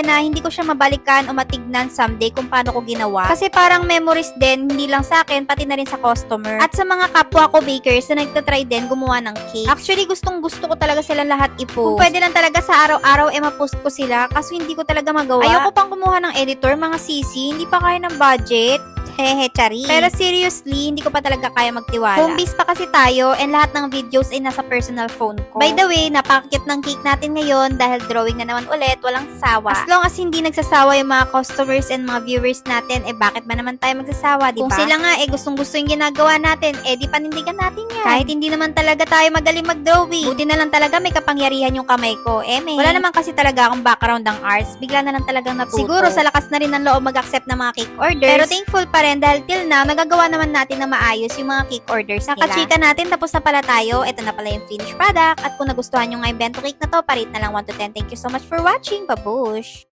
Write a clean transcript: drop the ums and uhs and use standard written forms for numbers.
na hindi ko siya mabalikan o matignan someday kung paano ko ginawa. Kasi parang memories din, hindi lang sa akin, pati na rin sa customer. At sa mga kapwa ko bakers na nagtatry din gumawa ng cake. Actually, gustong gusto ko talaga silang lahat i-post. Kung pwede lang talaga sa araw-araw ma-post ko sila, kaso hindi ko talaga magawa. Ayoko pang kumuha ng editor, mga sisi, hindi pa kaya ng budget. Hehe, chari. Pero seriously, hindi ko pa talaga kaya magtiwala. Home base pa kasi tayo and lahat ng videos ay nasa personal phone ko. By the way, napakakit ng cake natin ngayon dahil drawing na naman ulit, walang sawa. As long as hindi nagsasawa yung mga customers and mga viewers natin, bakit ba naman tayo magsasawa, di ba? Kung sila nga gustong-gusto yung ginagawa natin, di panindigan natin yan. Kahit hindi naman talaga tayo magaling mag-drawing. Buti na lang talaga may kapangyarihan yung kamay ko. Wala naman kasi talaga akong background ng arts. Bigla na lang talagang natuto. Siguro sa lakas na rin ng loob mag-accept ng mga cake orders. Pero thankful pa rin dahil till now, nagagawa naman natin na maayos yung mga cake orders nila. Kakachika natin, tapos na pala tayo. Ito na pala yung finished product. At kung nagustuhan nyo nga yung bento cake na to, parate na lang 1 to 10. Thank you so much for watching. Babush!